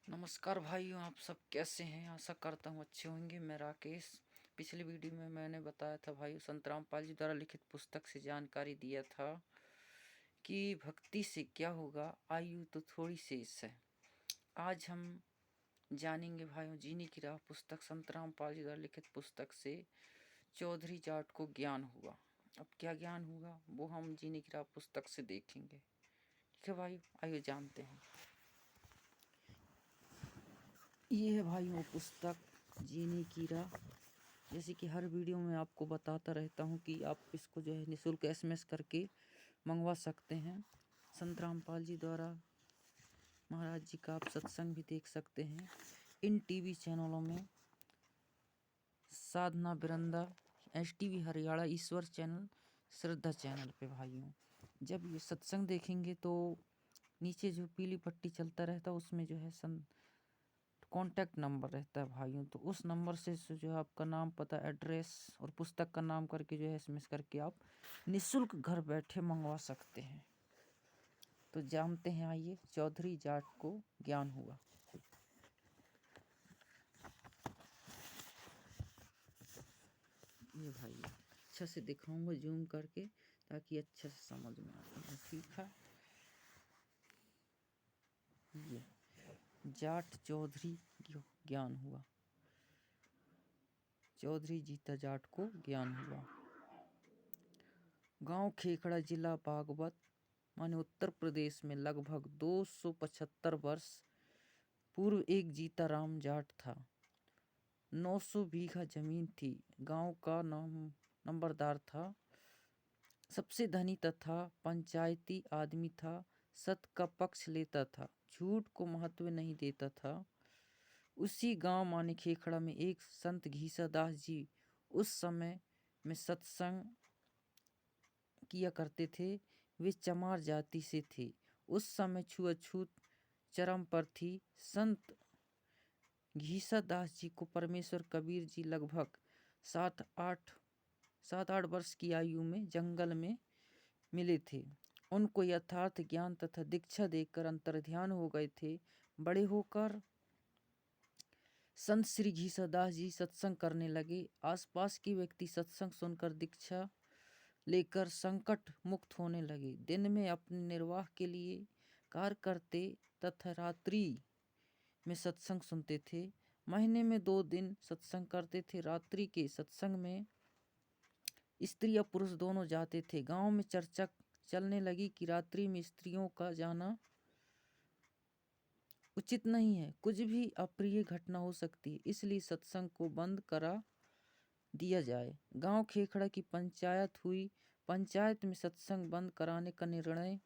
नमस्कार भाइयों, आप सब कैसे हैं। आशा करता हूँ अच्छे होंगे। मैं राकेश। पिछली वीडियो में मैंने बताया था भाइयों, संत रामपाल जी द्वारा लिखित पुस्तक से जानकारी दिया था कि भक्ति से क्या होगा, आयु तो थोड़ी शेष है। आज हम जानेंगे भाइयों, जीने की राह पुस्तक संत रामपाल जी द्वारा लिखित पुस्तक से चौधरी जाट को ज्ञान हुआ। अब क्या ज्ञान हुआ वो हम जीने की राह पुस्तक से देखेंगे। ठीक है भाई, आइए जानते हैं। ये है भाइयों पुस्तक जीने की राह। जैसे कि हर वीडियो में आपको बताता रहता हूँ कि आप इसको जो है निःशुल्क SMS करके मंगवा सकते हैं। संत रामपाल जी द्वारा महाराज जी का आप सत्संग भी देख सकते हैं इन टीवी चैनलों में। साधना बिरंदा, STV हरियाणा, ईश्वर चैनल, श्रद्धा चैनल पे भाइयों जब ये सत्संग देखेंगे तो नीचे जो पीली पट्टी चलता रहता है उसमें जो है कॉन्टैक्ट नंबर रहता है भाइयों। तो उस नंबर से जो है आपका नाम, पता, एड्रेस और पुस्तक का नाम करके जो है SMS करके आप निःशुल्क घर बैठे मंगवा सकते हैं। तो जानते हैं, आइए। चौधरी जाट को ज्ञान हुआ। ये भाई अच्छा से दिखाऊंगा जूम करके ताकि अच्छे से समझ में आए। ठीक है, ये जाट चौधरी ज्ञान हुआ। चौधरी जीता जाट को ज्ञान हुआ। गांव खेखड़ा, जिला बागपत, माने उत्तर प्रदेश में लगभग 275 वर्ष पूर्व एक जीताराम जाट था। 900 बीघा जमीन थी। गांव का नंबरदार था। सबसे धनी तथा पंचायती आदमी था। सत्य का पक्ष लेता था, झूठ को महत्व नहीं देता था। उसी गांव माने खेखड़ा में एक संत घीसा दास जी उस समय में सत्संग किया करते थे। वे चमार जाति से थे। उस समय छुआछूत चरम पर थी। संत घीसा दास जी को परमेश्वर कबीर जी लगभग 7-8 वर्ष की आयु में जंगल में मिले थे। उनको यथार्थ ज्ञान तथा दीक्षा देकर अंतर्ध्यान हो गए थे। बड़े होकर संत श्री घीसा दास जी सत्संग करने लगे। आसपास के व्यक्ति सत्संग सुनकर दीक्षा लेकर संकट मुक्त होने लगे। दिन में अपने निर्वाह के लिए कार्य करते तथा रात्रि में सत्संग सुनते थे। महीने में 2 दिन सत्संग करते थे। रात्रि के सत्संग में स्त्री और पुरुष दोनों जाते थे। गांव में चर्चा चलने लगी कि रात्रि में स्त्रियों का जाना उचित नहीं है, कुछ भी अप्रिय घटना हो सकती है, इसलिए सत्संग को बंद करा दिया जाए। गांव खेखड़ा की पंचायत हुई। पंचायत में सत्संग बंद कराने का निर्णय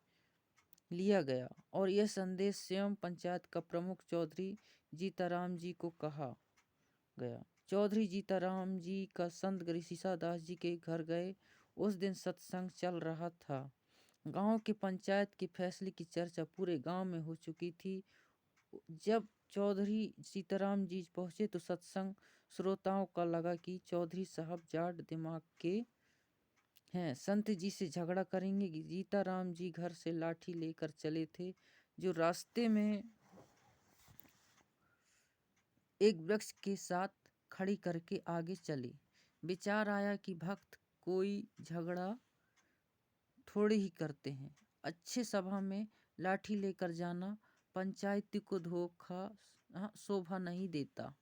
लिया गया और यह संदेश स्वयं पंचायत का प्रमुख चौधरी जीताराम जी को कहा गया। चौधरी जीताराम जी का संत घीसा दास जी के घर गए। उस दिन सत्संग चल रहा था। गांव के पंचायत के फैसले की चर्चा पूरे गांव में हो चुकी थी। जब चौधरी सीताराम जी पहुंचे तो सत्संग श्रोताओं का लगा कि चौधरी साहब जाट दिमाग के हैं, संत जी से झगड़ा करेंगे। जीताराम जी घर से लाठी लेकर चले थे, जो रास्ते में एक वृक्ष के साथ खड़ी करके आगे चले। विचार आया कि भक्त कोई झगड़ा थोड़े ही करते हैं, अच्छे सभा में लाठी लेकर जाना पंचायती को धोखा शोभा नहीं देता।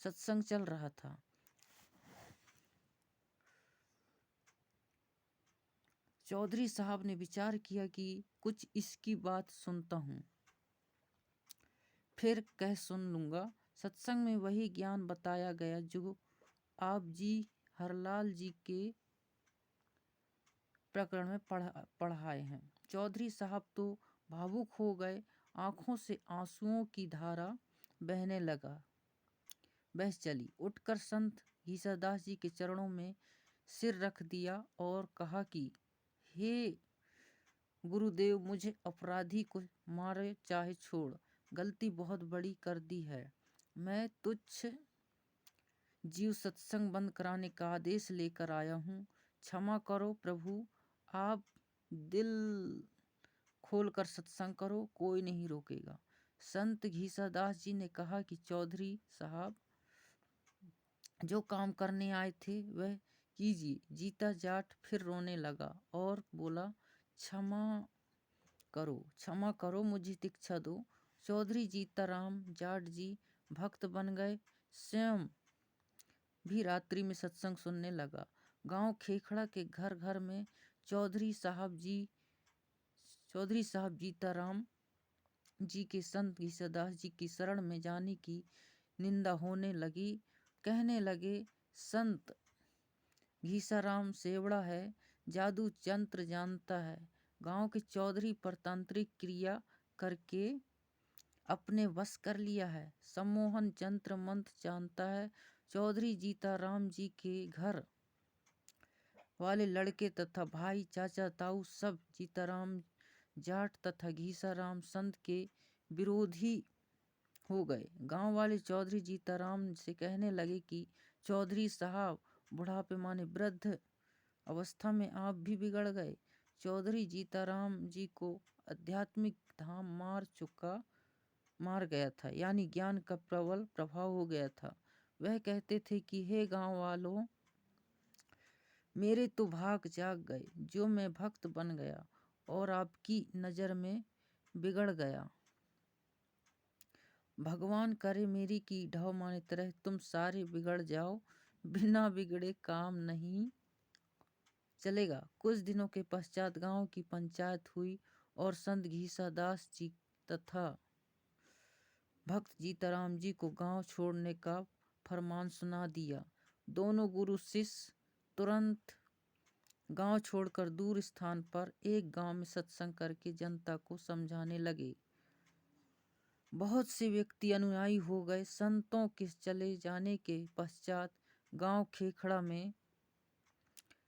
सत्संग चल रहा था। चौधरी साहब ने विचार किया कि कुछ इसकी बात सुनता हूँ, फिर कह सुन लूँगा। सत्संग में वही ज्ञान बताया गया जो आप जी हरलाल जी के प्रकरण में पढ़ाए हैं। चौधरी साहब तो भावुक हो गए। आंखों से आंसुओं की धारा बहने लगा। बह चली। उठकर संत घीसादास जी के चरणों में सिर रख दिया और कहा कि हे गुरुदेव, मुझे अपराधी को मारे चाहे छोड़, गलती बहुत बड़ी कर दी है। मैं तुच्छ जीव सत्संग बंद कराने का आदेश लेकर आया हूँ। क्षमा करो प्रभु, आप दिल खोल कर सत्संग करो, कोई नहीं रोकेगा। संत घीसादास जी ने कहा कि चौधरी साहब, जो काम करने आए थे वह कीजिए। जीता जाट फिर रोने लगा और बोला, क्षमा करो, मुझे दीक्षा दो। चौधरी जीताराम जाट जी भक्त बन गए, स्वयं भी रात्रि में सत्संग सुनने लगा। गांव खेखड़ा के घर घर में चौधरी साहब जीताराम जी के संत घीसादास जी की शरण में जाने की निंदा होने लगी। कहने लगे, संत घीसाराम सेवड़ा है, जादू यंत्र जानता है। गांव के चौधरी पर तांत्रिक क्रिया करके अपने वश कर लिया है, सम्मोहन यंत्र मंत्र जानता है। चौधरी जीताराम जी के घर वाले लड़के तथा भाई, चाचा, ताऊ सब जीताराम जाट तथा घीसाराम संत के विरोधी हो गए। गांव वाले चौधरी जीताराम से कहने लगे कि चौधरी साहब, बुढ़ापे माने वृद्ध अवस्था में आप भी बिगड़ गए। चौधरी जीताराम जी को आध्यात्मिक धाम मार गया था, यानी ज्ञान का प्रबल प्रभाव हो गया था। वह कहते थे कि हे गांव वालों, मेरे तो भाग जाग गए, जो मैं भक्त बन गया और आपकी नज़र में बिगड़ गया। भगवान करे मेरी की ढव माने तरह तुम सारे बिगड़ जाओ, बिना बिगड़े काम नहीं चलेगा। कुछ दिनों के पश्चात गांव की पंचायत हुई और संत घीसादास जी तथा भक्त जीताराम जी को गांव छोड़ने का फरमान सुना दिया। दोनों गुरु शिष्य तुरंत गांव छोड़कर दूर स्थान पर एक गांव में सत्संग करके जनता को समझाने लगे। बहुत से व्यक्ति अनुयायी हो गए। संतों के चले जाने के पश्चात गांव खेखड़ा में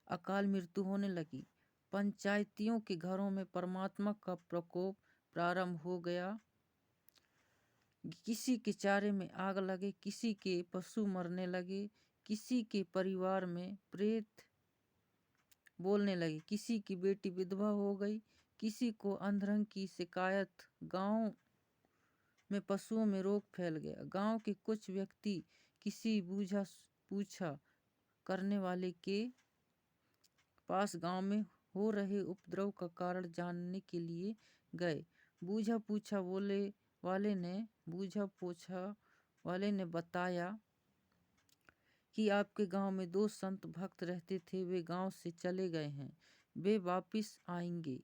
अकाल मृत्यु होने लगी। पंचायतियों के घरों में परमात्मा का प्रकोप प्रारंभ हो गया। किसी के चारे में आग लगे, किसी के पशु मरने लगे, किसी के परिवार में प्रेत बोलने लगे, किसी की बेटी विधवा हो गई, किसी को अंधरंग की शिकायत। गांव में पशुओं में रोग फैल गया। गांव के कुछ व्यक्ति किसी बूझा पूछा करने वाले के पास गांव में हो रहे उपद्रव का कारण जानने के लिए गए। बूझा पूछा वाले ने बताया कि आपके गांव में 2 संत भक्त रहते थे, वे गांव से चले गए हैं, वे वापिस आएंगे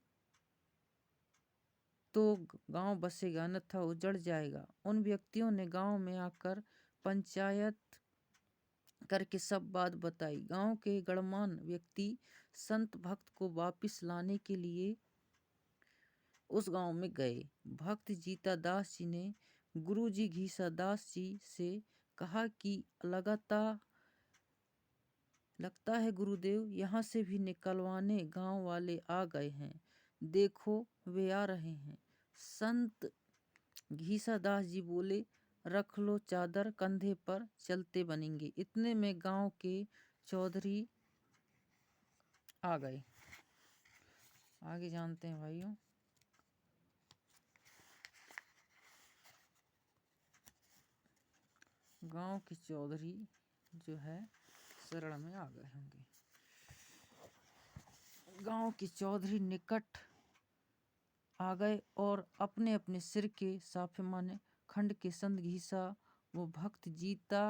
तो गांव बसेगा, अन्यथा उजड़ जाएगा। उन व्यक्तियों ने गांव में आकर पंचायत करके सब बात बताई। गांव के गणमान्य व्यक्ति संत भक्त को वापिस लाने के लिए उस गांव में गए। भक्त जीतादास जी ने गुरुजी घीसादास जी से कहा कि लगता है गुरुदेव, यहाँ से भी निकलवाने गांव वाले आ गए हैं, देखो वे आ रहे हैं। संत घीसादास जी बोले, रख लो चादर कंधे पर, चलते बनेंगे। इतने में गांव के चौधरी आ गए। आगे जानते हैं भाइयों। गांव के चौधरी जो है शरण में आ गए होंगे। गांव के चौधरी निकट आ गए और अपने अपने सिर के साफे माने खंड के संत घीसा वो भक्त जीता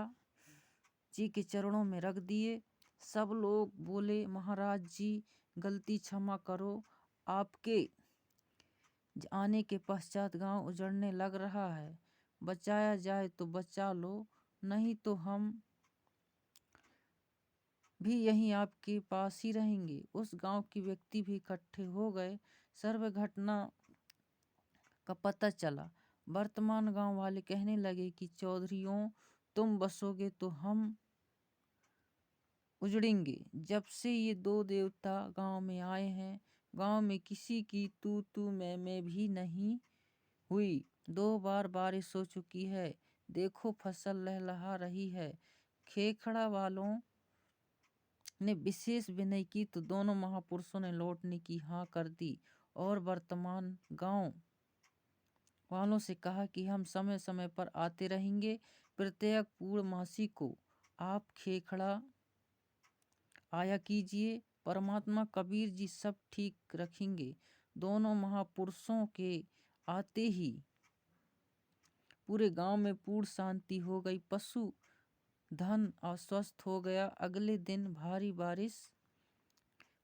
जी के चरणों में रख दिए। सब लोग बोले, महाराज जी गलती क्षमा करो, आपके आने के पश्चात गांव उजड़ने लग रहा है, बचाया जाए तो बचा लो, नहीं तो हम भी यहीं आपके पास ही रहेंगे। उस गांव के व्यक्ति भी इकट्ठे हो गए। सर्व घटना का पता चला। वर्तमान गांव वाले कहने लगे कि चौधरियों, तुम बसोगे तो हम उजड़ेंगे। जब से ये 2 देवता गांव में आए हैं, गांव में किसी की तू मैं भी नहीं हुई। 2 बार बारिश हो चुकी है, देखो फसल लहलहा रही है। खेखड़ा वालों ने विशेष विनय की तो दोनों महापुरुषों ने लौटने की हाँ कर दी और वर्तमान गांव वालों से कहा कि हम समय समय पर आते रहेंगे। प्रत्येक पूर्णमासी को आप खेखड़ा आया कीजिए। परमात्मा कबीर जी सब ठीक रखेंगे। दोनों महापुरुषों के आते ही पूरे गांव में पूर्ण शांति हो गई। पशु धन अस्वस्थ हो गया। अगले दिन भारी बारिश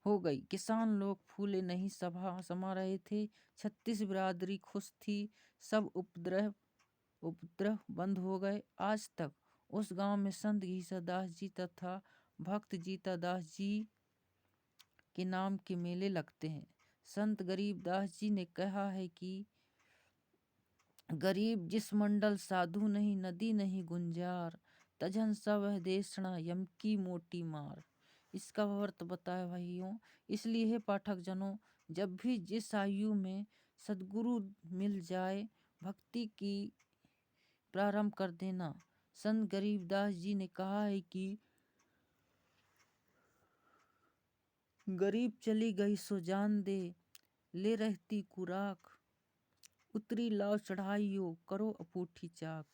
हो गई। किसान लोग फूले नहीं समा रहे थे। 36 बिरादरी खुश थी। सब उपद्रव बंद हो गए। आज तक उस गांव में संत घीसादास जी तथा भक्त जीता दास जी के नाम के मेले लगते हैं। संत गरीबदास जी ने कहा है कि गरीब जिस मंडल साधु नहीं, नदी नहीं गुंजार, तजन सब देशना यम की मोटी मार। इसका अर्थ बताया भाइयों। इसलिए है पाठक जनों, जब भी जिस आयु में सदगुरु मिल जाए, भक्ति की प्रारंभ कर देना। संत गरीबदास जी ने कहा है कि गरीब चली गई सो जान दे, ले रहती कुराक, उतरी लाओ चढ़ाइयो, करो अपूठी चाक।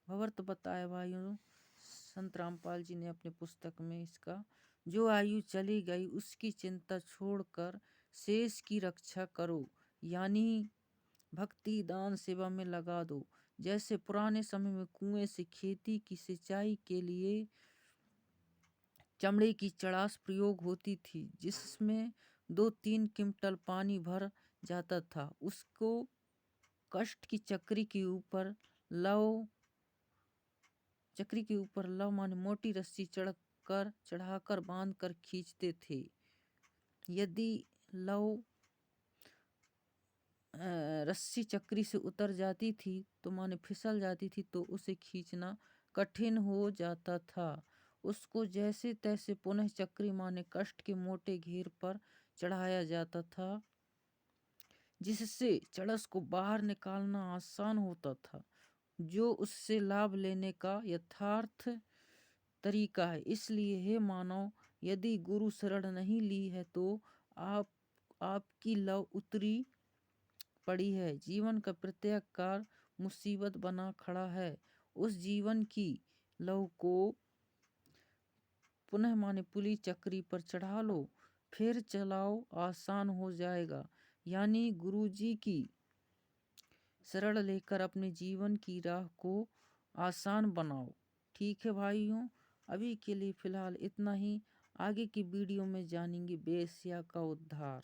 भवर्त बताया भाइयों संत रामपाल जी ने अपने पुस्तक में इसका। जो आयु चली गई उसकी चिंता छोड़कर शेष की रक्षा करो, यानी भक्ति दान सेवा में लगा दो। जैसे पुराने समय में कुएं से खेती की सिंचाई के लिए चमड़े की चड़ास प्रयोग होती थी, जिसमें 2-3 क्विंटल पानी भर जाता था। उसको कष्ट की चक्री के ऊपर लव माने मोटी रस्सी चढ़ाकर बांधकर खींचते थे। यदि लव रस्सी चक्री से उतर जाती थी तो माने फिसल जाती थी, तो उसे खींचना कठिन हो जाता था। उसको जैसे तैसे पुनः चक्री माने कष्ट के मोटे घेर पर चढ़ाया जाता था, जिससे चड़स को बाहर निकालना आसान होता था, जो उससे लाभ लेने का यथार्थ तरीका है। इसलिए हे मानव, यदि गुरु शरण नहीं ली है तो आपकी लव उतरी पड़ी है। जीवन का प्रत्येक कार्य मुसीबत बना खड़ा है। उस जीवन की लव को पुनः माने पुली चक्री पर चढ़ा लो, फिर चलाओ, आसान हो जाएगा। यानी गुरुजी की शरण लेकर अपने जीवन की राह को आसान बनाओ। ठीक है भाइयों, अभी के लिए फिलहाल इतना ही। आगे की वीडियो में जानेंगे बेस्या का उद्धार।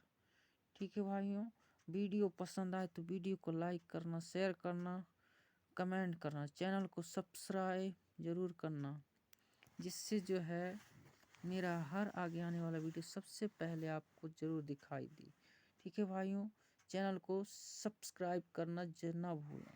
ठीक है भाइयों, वीडियो पसंद आए तो वीडियो को लाइक करना, शेयर करना, कमेंट करना, चैनल को सब्सक्राइब जरूर करना, जिससे जो है मेरा हर आगे आने वाला वीडियो सबसे पहले आपको जरूर दिखाई दे। ठीक है भाइयों, चैनल को सब्सक्राइब करना ना भूलें।